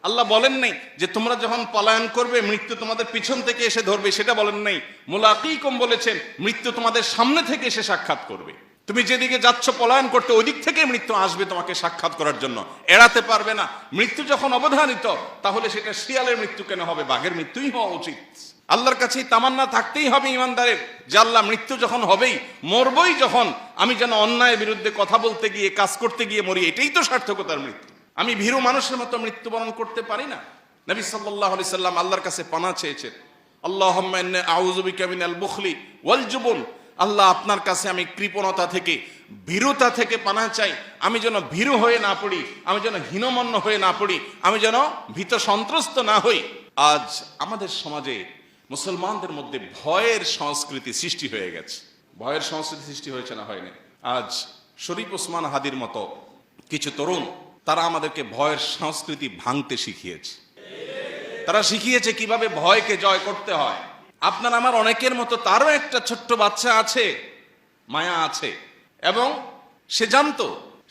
আল্লাহ বলেন নাই যে তোমরা যখন পলায়ন করবে মৃত্যু তোমাদের পিছন থেকে এসে ধরবে, সেটা বলেন নাই। মুলাকীকুম বলেছেন মৃত্যু তোমাদের সামনে থেকে এসে সাক্ষাৎ করবে। তুমি যেদিকে যাচ্ছ পলায়ন করতে, ওই দিক থেকে মৃত্যু আসবে তোমাকে সাক্ষাৎ করার জন্য, এড়াতে পারবে না। মৃত্যু যখন অবধারিত, তাহলে সেটা শিয়ালের মৃত্যু কেন হবে? বাঘের মৃত্যুই হওয়া উচিত। আল্লাহর কাছে তামান্না থাকতেই হবে ইমানদারের, যে আল্লাহ মৃত্যু যখন হবেই, মরবই যখন, আমি যেন অন্যায়ের বিরুদ্ধে কথা বলতে গিয়ে, কাজ করতে গিয়ে মরি, এটাই তো সার্থকতার মৃত্যু। আমি ভীরু মানুষের মতো মৃত্যুবরণ করতে পারি না। নবী সাল্লাল্লাহু আলাইহি সাল্লাম আল্লাহর কাছে পানাহ চেয়েছেন, আল্লাহুম্মা ইন্নী আউযু বিকা মিনাল বুখলি ওয়াল জুবন, আল্লাহ আপনার কাছে আমি কৃপণতা থেকে, ভীরুতা থেকে পানাহ চাই। আমি যেন ভীরু হয়ে না পড়ি, আমি যেন হীনমন্য হয়ে না পড়ি, আমি যেন ভীত সন্ত্রস্ত না হই। আজ আমাদের সমাজে মুসলমানদের মধ্যে ভয়ের সংস্কৃতি সৃষ্টি হয়ে গেছে। ভয়ের সংস্কৃতি সৃষ্টি হয়েছে না হয়নি? আজ শরীফ ওসমান হাদির মতো কিছু তরুণ, তারা আমাদেরকে ভয়ের সংস্কৃতি ভাঙতে শিখিয়েছে। তারা শিখিয়েছে কিভাবে ভয়কে জয় করতে হয়। আপনার আমার অনেকের মতো তারও একটা ছোট্ট বাচ্চা আছে, মায়া আছে, এবং সে জানতো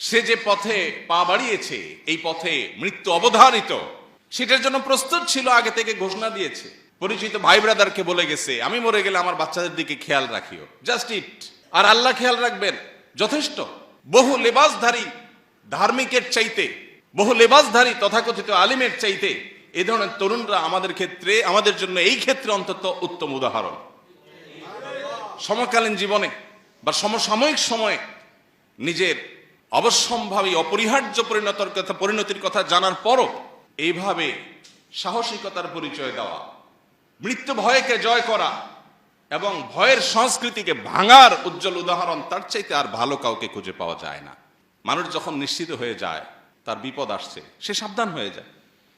সে যে পথে পা বাড়িয়েছে, এই পথে মৃত্যু অবধারিত, সেটার জন্য প্রস্তুত ছিল, আগে থেকে ঘোষণা দিয়েছে। পরিচিত ভাই ব্রাদারকে বলে গেছে, আমি মরে গেলে আমার বাচ্চাদের দিকে খেয়াল রাখিও, জাস্ট ইট, আর আল্লাহ খেয়াল রাখবেন, যথেষ্ট। বহু লেবাসধারী ধার্মিকের চাইতে, বহু লেবাসধারী তথাকথিত আলিমের চাইতে এই ধরনের তরুণরা আমাদের ক্ষেত্রে, আমাদের জন্য এই ক্ষেত্রে অন্তত উত্তম উদাহরণ। সমকালীন জীবনে বা সমসাময়িক সময়ে নিজের অবশ্যম্ভাবী অপরিহার্য পরিণতির কথা জানার পরও এইভাবে সাহসিকতার পরিচয় দেওয়া, মৃত্যু ভয়কে জয় করা এবং ভয়ের সংস্কৃতিকে ভাঙার উজ্জ্বল উদাহরণ, তার চাইতে আর ভালো কাউকে খুঁজে পাওয়া যায় না। মানুষ যখন নিশ্চিত হয়ে যায় তার বিপদ আসছে, সে সাবধান হয়ে যায়।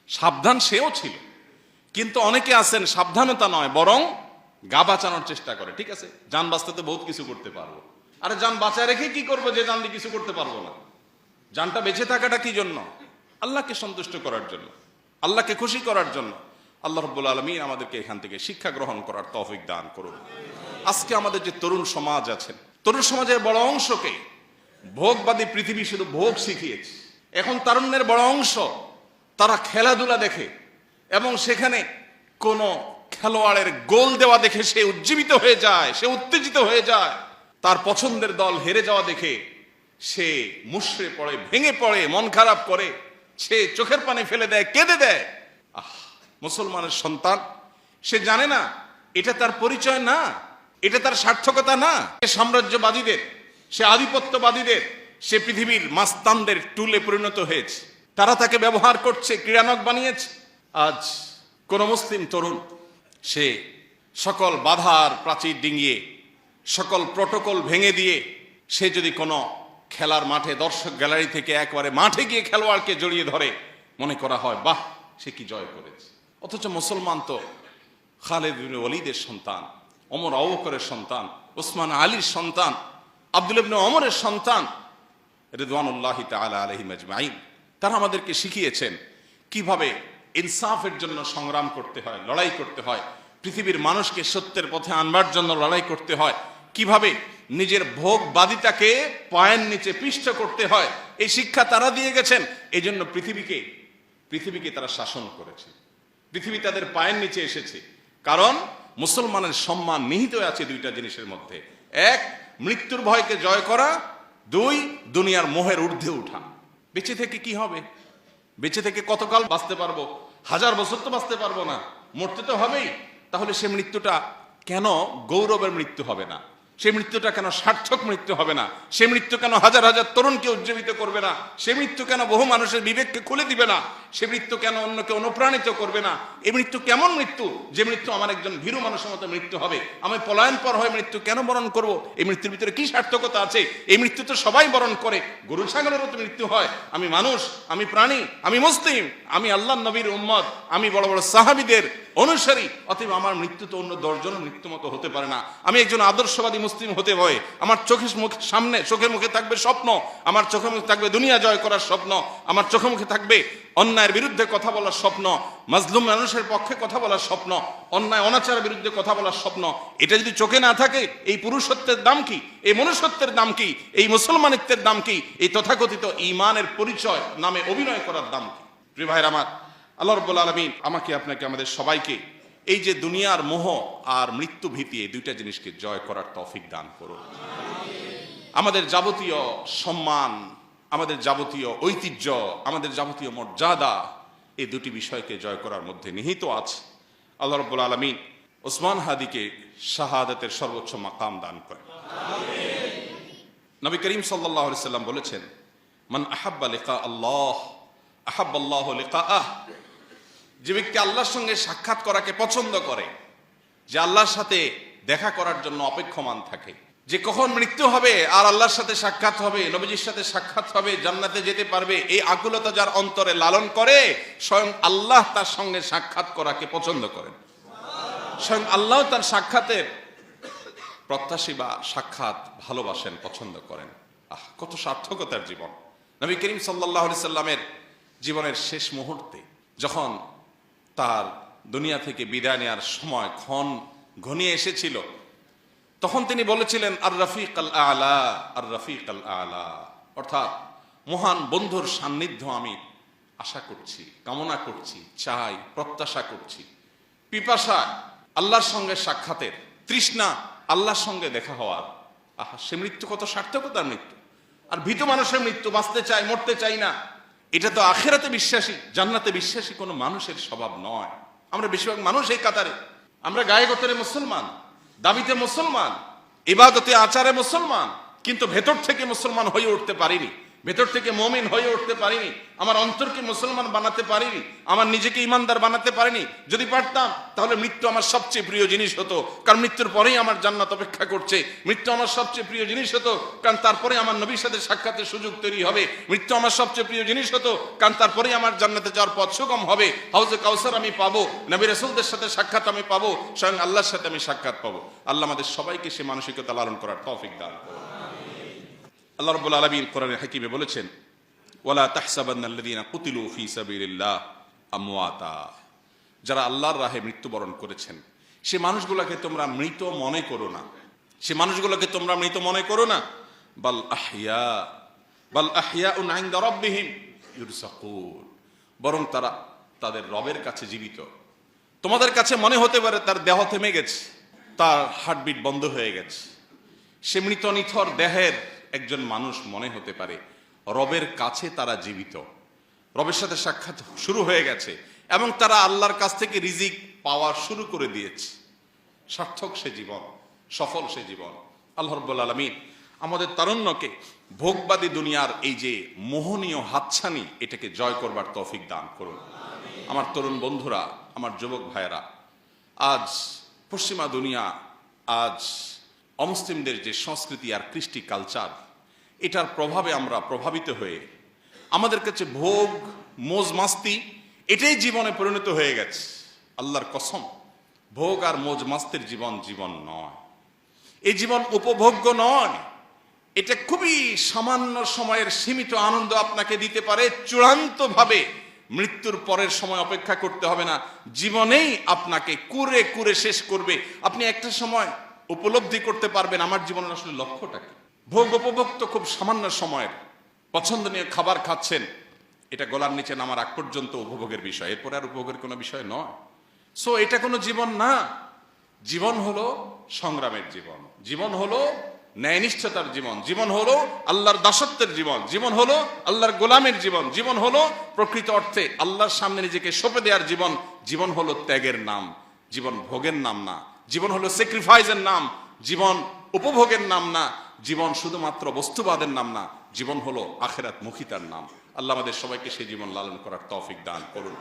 সাবধান সেও ছিল, কিন্তু অনেকে আছেন সাবধানতা নয় বরং গা বাঁচানোর চেষ্টা করে। ঠিক আছে, জান বাঁচতে তো বহুত কিছু করতে পারবো, আরে জান বাঁচায় রেখে কি করবো যে জান দিয়ে কিছু করতে পারবো না? জানটা বেঁচে থাকাটা কি জন্য? আল্লাহকে সন্তুষ্ট করার জন্য, আল্লাহকে খুশি করার জন্য। আল্লাহ রাব্বুল আলামিন আমাদেরকে এখান থেকে শিক্ষা গ্রহণ করার তৌফিক দান করুন। আজকে আমাদের যে তরুণ সমাজ আছেন, তরুণ সমাজের বড় অংশকে ভোগবাদী পৃথিবী শুধু ভোগ শিখিয়েছে। এখন তারুণ্যের বড় অংশ তারা খেলাধুলা দেখে এবং সেখানে কোনো খেলোয়াড়ের গোল দেওয়া দেখে সে উজ্জীবিত হয়ে যায়, সে উত্তেজিত হয়ে যায়। তার পছন্দের দল হেরে যাওয়া দেখে সে মুষড়ে পড়ে, ভেঙে পড়ে, মন খারাপ করে, সে চোখের পানি ফেলে দেয়, কেঁদে দেয়। মুসলমানের সন্তান, সে জানে না এটা তার পরিচয় না, এটা তার সার্থকতা না। সে সাম্রাজ্যবাদীদের, সে আধিপত্যবাদীদের, সে পৃথিবীর মাস্তানদের টুলে পরিণত হয়েছে। তারা তাকে ব্যবহার করছে, ক্রীড়ানক বানিয়েছে। আজ কোন মুসলিম তরুণ, সে সকল বাধার প্রাচীর ডিঙিয়ে, সকল প্রটোকল ভেঙে দিয়ে সে যদি কোনো খেলার মাঠে দর্শক গ্যালারি থেকে একবারে মাঠে গিয়ে খেলোয়াড়কে জড়িয়ে ধরে, মনে করা হয় বাহ, সে কি জয় করেছে। অথচ মুসলমান তো খালিদ ইবনে ওয়ালিদের সন্তান, ওমর আবু বকরের সন্তান, ওসমান আলীর সন্তান, আব্দুল ইবনে ওমরের সন্তান রিদওয়ানুল্লাহি তাআলা আলাইহিম আজমাইন। তারা আমাদেরকে শিখিয়েছেন কিভাবে ইনসাফের জন্য সংগ্রাম করতে হয়, লড়াই করতে হয়, পৃথিবীর মানুষকে সত্যের পথে আনবার জন্য লড়াই করতে হয়, কিভাবে নিজের ভোগবাদিতাকে পায়ের নিচে পিষ্ট করতে হয়। এই শিক্ষা তারা দিয়ে গেছেন। এই জন্য পৃথিবীকে তারা শাসন করেছে, পৃথিবী তাদের পায়ের নিচে এসেছে। কারণ মুসলমানের সম্মান নিহিত আছে দুইটা জিনিসের মধ্যে: এক, মৃত্যুর ভয়কে জয় করা; দুই, দুনিয়ার মোহের ঊর্ধ্বে উঠা। বেঁচে থেকে কি হবে? বেঁচে থেকে কতকাল বাঁচতে পারবো? 1000 বছর তো বাঁচতে পারবো না, মরতে তো হবেই। তাহলে সে মৃত্যুটা কেন গৌরবের মৃত্যু হবে না? সে মৃত্যুটা কেন সার্থক মৃত্যু হবে না? সে মৃত্যু কেন হাজার হাজার তরুণকে উজ্জীবিত করবে না? সে মৃত্যু কেন বহু মানুষের বিবেককে খুলে দিবে না? সে মৃত্যু কেন অন্যকে অনুপ্রাণিত করবে না? এই মৃত্যু কেমন মৃত্যু, যে মৃত্যু আমার একজন ভীরু মানুষের মতো মৃত্যু হবে? আমি পলায়ন পর হয়ে মৃত্যু কেন বরণ করব? এই মৃত্যুর ভিতরে কি সার্থকতা আছে? এই মৃত্যু তো সবাই বরণ করে, গরু ছাগলেরও তো মৃত্যু হয়। আমি মানুষ, আমি প্রাণী, আমি মুসলিম, আমি আল্লাহ নবীর উম্মত, আমি বড় বড় সাহাবীদের অনুসারী। অতএব আমার মৃত্যু তো অন্য 10 জনের মৃত্যু মতো হতে পারে না। আমি একজন আদর্শবাদী মুসলিম হতে হয়। আমার চোখের মুখে থাকবে স্বপ্ন, আমার চোখের মুখে থাকবে দুনিয়া জয় করার স্বপ্ন, আমার চোখে মুখে থাকবে অন্যায়ের বিরুদ্ধে কথা বলার স্বপ্ন, মাজলুম মানুষের পক্ষে কথা বলার স্বপ্ন, অন্যায় অনাচারের বিরুদ্ধে কথা বলার স্বপ্ন। এটা যদি চোখে না থাকে, এই পুরুষত্বের দাম কি? এই মনুষ্যত্বের দাম কি? এই মুসলমানিত্বের দাম কি? এই তথাকথিত ঈমানের পরিচয় নামে অভিনয় করার দাম কি? প্রিয় ভাইরা আমার, আল্লাহ রাব্বুল আলামিন আমাকে, আপনাকে, আমাদের সবাইকে এই যে দুনিয়ার মোহ আর মৃত্যু ভীতি, এই দুইটা জিনিসকে জয় করার তৌফিক দান করুন। আমাদের যাবতীয় সম্মান, আমাদের যাবতীয় ঐতিহ্য, আমাদের যাবতীয় মর্যাদা, এই দুটি বিষয়কে জয় করার মধ্যে নিহিত আছে। আল্লাহ রাব্বুল আলামিন ওসমান হাদিকে শাহাদাতের সর্বোচ্চ মাকাম দান করেন। নবী করিম সাল্লাল্লাহু আলাইহি সাল্লাম বলেছেন, মান আহাব্বা লিকা আল্লাহ আহাব্বাল্লাহু লিকাআহ। যে ব্যক্তি আল্লাহর সঙ্গে সাক্ষাৎ করাকে পছন্দ করে, যে আল্লাহর সাথে দেখা করার জন্য অপেক্ষমান থাকে, যে কখন মৃত্যু হবে আর আল্লাহর সাথে সাক্ষাৎ হবে, নবীজির সাথে সাক্ষাৎ হবে, জান্নাতে যেতে পারবে, এই আকুলতা যার অন্তরে লালন করে, স্বয়ং আল্লাহ তার সঙ্গে সাক্ষাৎ করাকে পছন্দ করেন। স্বয়ং আল্লাহ তার সাক্ষাতের প্রত্যাশী বা সাক্ষাৎ ভালোবাসেন, পছন্দ করেন। কত সার্থকতার জীবন! নবী করিম সাল্লাল্লাহু আলাইহি সাল্লামের জীবনের শেষ মুহূর্তে যখন তার দুনিয়া থেকে বিদায় নেওয়ার সময় ক্ষণ ঘনিয়ে এসেছিল, তখন তিনি বলেছিলেন, আর রফিক আল আলা, আর রফিক আল আলা, অর্থাৎ মহান বন্ধুর সান্নিধ্য আমি আশা করছি, কামনা করছি, চাই, প্রত্যাশা করছি। পিপাসা আল্লাহর সঙ্গে সাক্ষাতের, তৃষ্ণা আল্লাহর সঙ্গে দেখা হওয়ার। সে মৃত্যু কত সার্থকতার মৃত্যু! আর ভীত মানুষের মৃত্যু, বাঁচতে চাই, মরতে চাই না, এটা তো আখিরাতে বিশ্বাসী, জান্নাতে বিশ্বাসী কোনো মানুষের স্বভাব নয়। আমরা বেশিরভাগ মানুষ এই কাতারে, আমরা গায়ে গোতরে মুসলমান, দাবিতে মুসলমান, ইবাদতে আচারে মুসলমান, কিন্তু ভেতর থেকে মুসলমান হয়ে উঠতে পারিনি, ভেতর থেকে মুমিন হয়ে উঠতে পারিনি, আমার অন্তরকে মুসলমান বানাতে পারিনি, আমার নিজেকে ইমানদার বানাতে পারিনি। যদি পারতাম তাহলে মৃত্যু আমার সবচেয়ে প্রিয় জিনিস হতো, কারণ মৃত্যুর পরেই আমার জান্নাত অপেক্ষা করছে। মৃত্যু আমার সবচেয়ে প্রিয় জিনিস হতো, কারণ তারপরে আমার নবীর সাথে সাক্ষাতের সুযোগ তৈরি হবে। মৃত্যু আমার সবচেয়ে প্রিয় জিনিস হতো, কারণ তারপরেই আমার জান্নাতে যাওয়ার পথ সুগম হবে। হাউজে কাউসার আমি পাবো, নবী রাসূলদের সাথে সাক্ষাৎ আমি পাবো, স্বয়ং আল্লাহর সাথে আমি সাক্ষাৎ পাবো। আল্লাহ আমাদের সবাইকে সে মানসিকতা লালন করার তৌফিক দান করুন। আল্লাহ রাব্বুল আলামিন কোরআনে হাকিমে বলেছেন, ওয়ালা তাহসাবান্নাল্লাযীনা কুতিলু ফী সাবিলিল্লাহ আমওয়াতা। যারা আল্লাহর রাহে মৃত্যুবরণ করেছেন, সে মানুষগুলোকে তোমরা মৃত মনে করো না, সে মানুষগুলোকে তোমরা মৃত মনে করো না। বাল আহইয়াউন ইনদা রাব্বিহিম ইরযাকুন। বরং তারা তাদের রবের কাছে জীবিত। তোমাদের কাছে মনে হতে পারে তার দেহ থেমে গেছে, তার হার্টবিট বন্ধ হয়ে গেছে। সে মৃত নিথর দেহের একজন মানুষ মনে হতে পারে, রবের কাছে তারা জীবিত, রবের সাথে সাক্ষাৎ শুরু হয়ে গেছে এবং তারা আল্লাহর কাছ থেকে রিজিক পাওয়া শুরু করে দিয়েছে। সার্থক সে জীবন, সফল সে জীবন। আল্লাহ রাব্বুল আলামিন আমাদের তারুণ্যকে ভোগবাদী দুনিয়ার এই যে মোহনীয় হাতছানি, এটাকে জয় করবার তৌফিক দান করুন। আমার তরুণ বন্ধুরা, আমার যুবক ভাইয়েরা, আজ পশ্চিমা দুনিয়া, আজ অমুসলিমদের যে সংস্কৃতি আর কৃষ্টি কালচার, এটার প্রভাবে আমরা প্রভাবিত হয়ে আমাদের কাছে ভোগ, মোজ মাস্তি এটাই জীবনে পরিণত হয়ে গেছে। আল্লাহর কসম, ভোগ আর মৌজ মাস্তির জীবন জীবন নয়। এই জীবন উপভোগ্য নয়। এটা খুবই সামান্য সময়ের সীমিত আনন্দ আপনাকে দিতে পারে, চূড়ান্তভাবে মৃত্যুর পরের সময় অপেক্ষা করতে হবে না, জীবনেই আপনাকে কুরে কুরে শেষ করবে। আপনি একটা সময় উপলব্ধি করতে পারবেন আমার জীবনের আসলে লক্ষ্যটা কি। ভোগ উপভোগ তো খুব সামান্য সময়ের, পছন্দনীয় খাবার খাচ্ছেন, এটা গলার নিচে নামার আগ পর্যন্ত উপভোগের বিষয়, এরপরে আর উপভোগের কোনো বিষয় নয়। সো এটা কোনো জীবন না। জীবন হলো সংগ্রামের জীবন, জীবন হলো ন্যায়নিষ্ঠতার জীবন, জীবন হলো আল্লাহর দাসত্বের জীবন, জীবন হলো আল্লাহর গোলামের জীবন, জীবন হলো প্রকৃত অর্থে আল্লাহর সামনে নিজেকে সঁপে দেওয়ার জীবন। জীবন হলো ত্যাগের নাম, জীবন ভোগের নাম না। জীবন হলো স্যাক্রিফাইসের নাম, জীবন উপভোগের নাম না। জীবন শুধুমাত্র বস্তুবাদের নাম না, জীবন হলো আখিরাত মুখিতার নাম। আল্লাহ আমাদের সবাইকে সেই জীবন লালন করার তৌফিক দান করুন।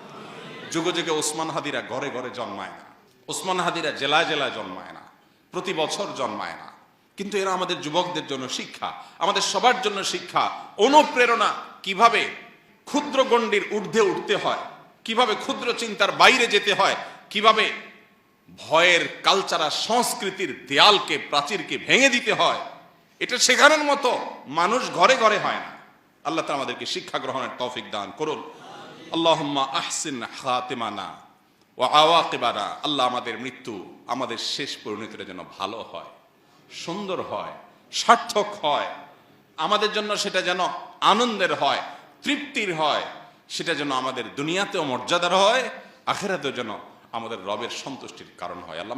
যুগে যুগে ওসমান হাদিরা ঘরে ঘরে জন্মায় না, ওসমান হাদিরা জেলায় জেলায় জন্মায় না, প্রতি বছর জন্মায় না, কিন্তু এরা আমাদের যুবকদের জন্য শিক্ষা, আমাদের সবার জন্য শিক্ষা, অনুপ্রেরণা। কিভাবে ক্ষুদ্র গণ্ডির ঊর্ধ্বে উঠতে হয়, কিভাবে ক্ষুদ্র চিন্তার বাইরে যেতে হয়, কিভাবে ভয়ের কালচারা সংস্কৃতির দেয়ালকে প্রাচীরকে ভেঙে দিতে হয়, এটা শেখানোর মতো মানুষ ঘরে ঘরে হয় না। আল্লাহ তাআলা আমাদেরকে শিক্ষা গ্রহণের তৌফিক দান করুন। আল্লাহুম্মা আহসিন খাতিমানা ওয়া আওয়াকিবানা। আল্লাহ আমাদের মৃত্যু, আমাদের শেষ পরিণতিটা যেন ভালো হয়, সুন্দর হয়, সার্থক হয়, আমাদের জন্য সেটা যেন আনন্দের হয়, তৃপ্তির হয়, সেটা যেন আমাদের দুনিয়াতেও মর্যাদার হয়, আখিরাতেও যেন আমাদের রবের সন্তুষ্টির কারণ হয়। আল্লাহ